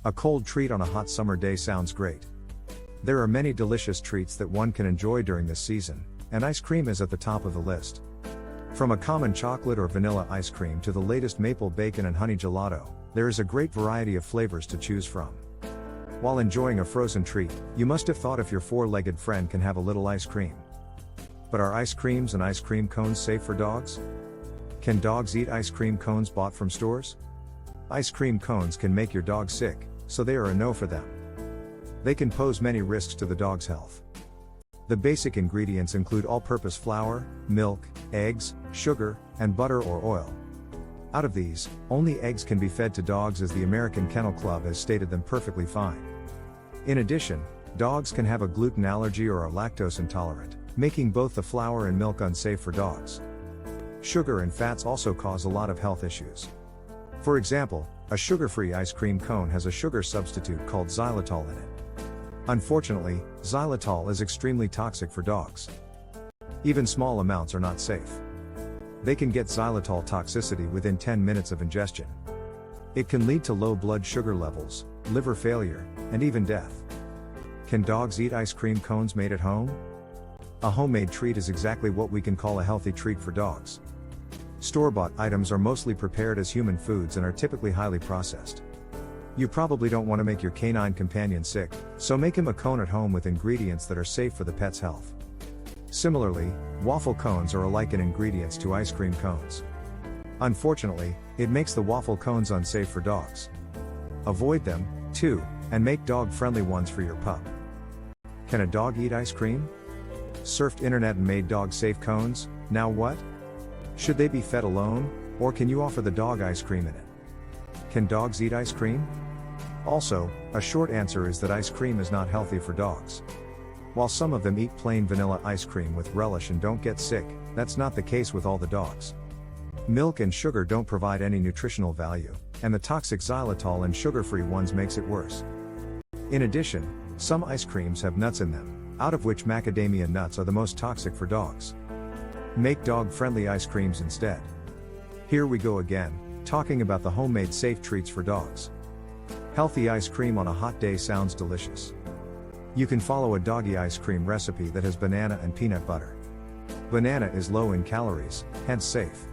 A cold treat on a hot summer day sounds great. There are many delicious treats that one can enjoy during this season, and ice cream is at the top of the list. From a common chocolate or vanilla ice cream to the latest maple bacon and honey gelato, there is a great variety of flavors to choose from. While enjoying a frozen treat, you must have thought if your four-legged friend can have a little ice cream. But are ice creams and ice cream cones safe for dogs? Can dogs eat ice cream cones bought from stores? Ice cream cones can make your dog sick, so they are a no for them. They can pose many risks to the dog's health. The basic ingredients include all-purpose flour, milk, eggs, sugar, and butter or oil. Out of these, only eggs can be fed to dogs, as the American Kennel Club has stated them perfectly fine. In addition, dogs can have a gluten allergy or are lactose intolerant, making both the flour and milk unsafe for dogs. Sugar and fats also cause a lot of health issues. For example, a sugar-free ice cream cone has a sugar substitute called xylitol in it. Unfortunately, xylitol is extremely toxic for dogs. Even small amounts are not safe. They can get xylitol toxicity within 10 minutes of ingestion. It can lead to low blood sugar levels, liver failure, and even death. Can dogs eat ice cream cones made at home? A homemade treat is exactly what we can call a healthy treat for dogs. Store-bought items are mostly prepared as human foods and are typically highly processed. You probably don't want to make your canine companion sick, so make him a cone at home with ingredients that are safe for the pet's health. Similarly, waffle cones are alike in ingredients to ice cream cones. Unfortunately, it makes the waffle cones unsafe for dogs. Avoid them, too, and make dog-friendly ones for your pup. Can a dog eat ice cream? Surfed internet and made dog-safe cones, now what? Should they be fed alone, or can you offer the dog ice cream in it? Can dogs eat ice cream? Also, a short answer is that ice cream is not healthy for dogs. While some of them eat plain vanilla ice cream with relish and don't get sick, that's not the case with all the dogs. Milk and sugar don't provide any nutritional value, and the toxic xylitol in sugar-free ones makes it worse. In addition, some ice creams have nuts in them, out of which macadamia nuts are the most toxic for dogs. Make dog-friendly ice creams instead. Here we go again, talking about the homemade safe treats for dogs. Healthy ice cream on a hot day sounds delicious. You can follow a doggy ice cream recipe that has banana and peanut butter. Banana is low in calories, hence safe.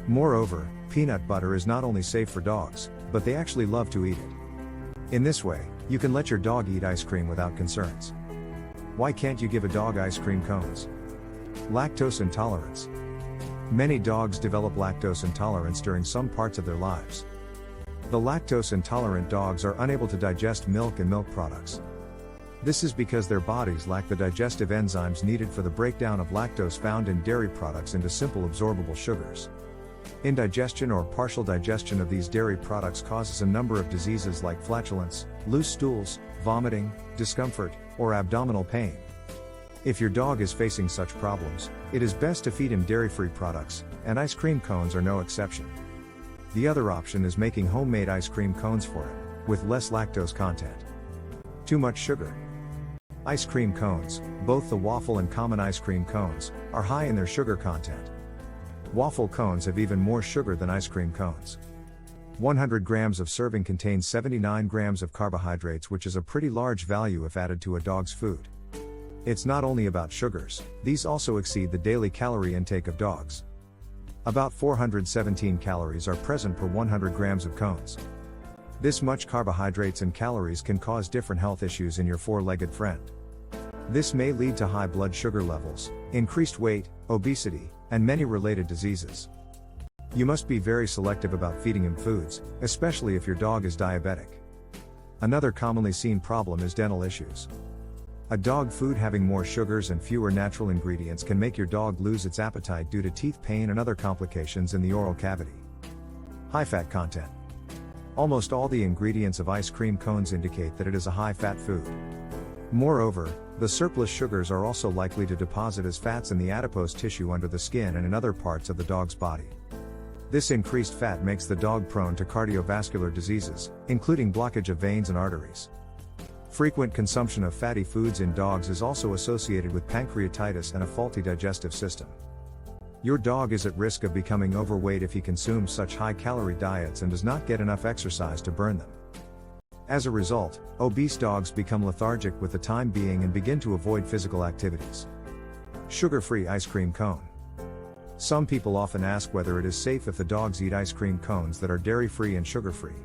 Moreover, peanut butter is not only safe for dogs, but they actually love to eat it. In this way, you can let your dog eat ice cream without concerns. Why can't you give a dog ice cream cones? Lactose intolerance. Many dogs develop lactose intolerance during some parts of their lives. The lactose intolerant dogs are unable to digest milk and milk products. This is because their bodies lack the digestive enzymes needed for the breakdown of lactose found in dairy products into simple absorbable sugars. Indigestion or partial digestion of these dairy products causes a number of diseases like flatulence, loose stools, vomiting, discomfort, or abdominal pain. If your dog is facing such problems, it is best to feed him dairy-free products, and ice cream cones are no exception. The other option is making homemade ice cream cones for him, with less lactose content. Too much sugar. Ice cream cones, both the waffle and common ice cream cones, are high in their sugar content. Waffle cones have even more sugar than ice cream cones. 100 grams of serving contains 79 grams of carbohydrates, which is a pretty large value if added to a dog's food. It's not only about sugars, these also exceed the daily calorie intake of dogs. About 417 calories are present per 100 grams of cones. This much carbohydrates and calories can cause different health issues in your four-legged friend. This may lead to high blood sugar levels, increased weight, obesity, and many related diseases. You must be very selective about feeding him foods, especially if your dog is diabetic. Another commonly seen problem is dental issues. A dog food having more sugars and fewer natural ingredients can make your dog lose its appetite due to teeth pain and other complications in the oral cavity. High fat content. Almost all the ingredients of ice cream cones indicate that it is a high-fat food. Moreover, the surplus sugars are also likely to deposit as fats in the adipose tissue under the skin and in other parts of the dog's body. This increased fat makes the dog prone to cardiovascular diseases, including blockage of veins and arteries. Frequent consumption of fatty foods in dogs is also associated with pancreatitis and a faulty digestive system. Your dog is at risk of becoming overweight if he consumes such high-calorie diets and does not get enough exercise to burn them. As a result, obese dogs become lethargic with the time being and begin to avoid physical activities. Sugar-free ice cream cone. Some people often ask whether it is safe if the dogs eat ice cream cones that are dairy-free and sugar-free.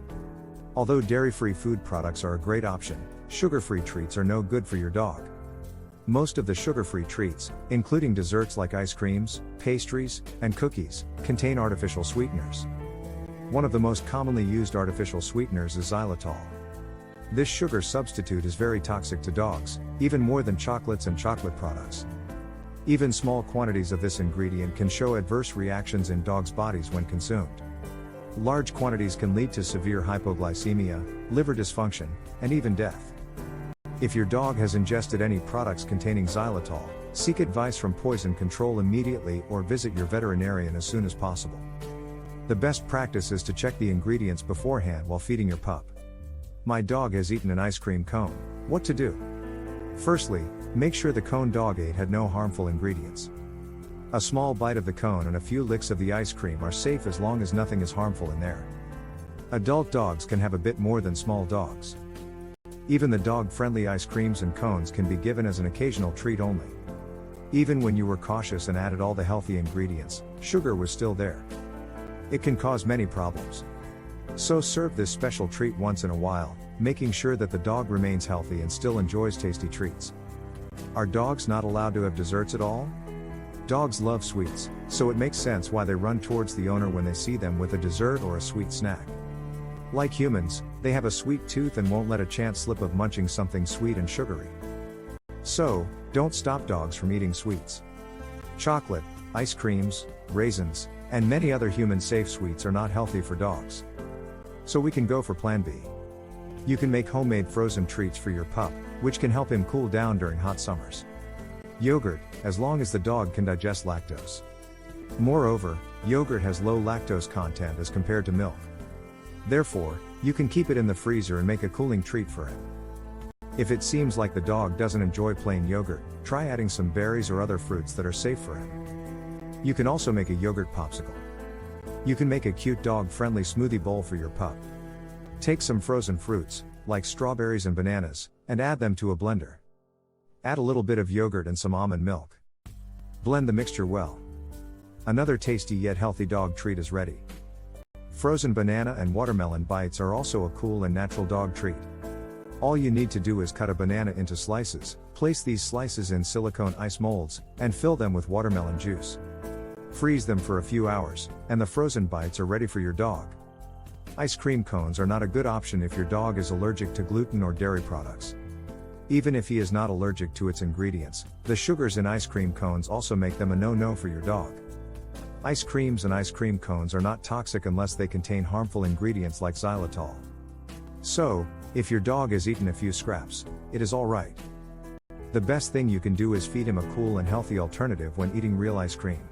Although dairy-free food products are a great option, sugar-free treats are no good for your dog. Most of the sugar-free treats, including desserts like ice creams, pastries, and cookies, contain artificial sweeteners. One of the most commonly used artificial sweeteners is xylitol. This sugar substitute is very toxic to dogs, even more than chocolates and chocolate products. Even small quantities of this ingredient can show adverse reactions in dogs' bodies when consumed. Large quantities can lead to severe hypoglycemia, liver dysfunction, and even death. If your dog has ingested any products containing xylitol, seek advice from poison control immediately or visit your veterinarian as soon as possible. The best practice is to check the ingredients beforehand while feeding your pup. My dog has eaten an ice cream cone. What to do? Firstly, make sure the cone dog ate had no harmful ingredients. A small bite of the cone and a few licks of the ice cream are safe as long as nothing is harmful in there. Adult dogs can have a bit more than small dogs. Even the dog-friendly ice creams and cones can be given as an occasional treat only. Even when you were cautious and added all the healthy ingredients, sugar was still there. It can cause many problems. So serve this special treat once in a while, making sure that the dog remains healthy and still enjoys tasty treats. Are dogs not allowed to have desserts at all? Dogs love sweets, so it makes sense why they run towards the owner when they see them with a dessert or a sweet snack. Like humans, they have a sweet tooth and won't let a chance slip of munching something sweet and sugary. So, don't stop dogs from eating sweets. Chocolate, ice creams, raisins, and many other human-safe sweets are not healthy for dogs. So we can go for Plan B. You can make homemade frozen treats for your pup, which can help him cool down during hot summers. Yogurt, as long as the dog can digest lactose. Moreover, yogurt has low lactose content as compared to milk. Therefore, you can keep it in the freezer and make a cooling treat for him. If it seems like the dog doesn't enjoy plain yogurt, try adding some berries or other fruits that are safe for him. You can also make a yogurt popsicle. You can make a cute dog-friendly smoothie bowl for your pup. Take some frozen fruits, like strawberries and bananas, and add them to a blender. Add a little bit of yogurt and some almond milk. Blend the mixture well. Another tasty yet healthy dog treat is ready. Frozen banana and watermelon bites are also a cool and natural dog treat. All you need to do is cut a banana into slices, place these slices in silicone ice molds, and fill them with watermelon juice. Freeze them for a few hours, and the frozen bites are ready for your dog. Ice cream cones are not a good option if your dog is allergic to gluten or dairy products. Even if he is not allergic to its ingredients, the sugars in ice cream cones also make them a no-no for your dog. Ice creams and ice cream cones are not toxic unless they contain harmful ingredients like xylitol. So, if your dog has eaten a few scraps, it is alright. The best thing you can do is feed him a cool and healthy alternative when eating real ice cream.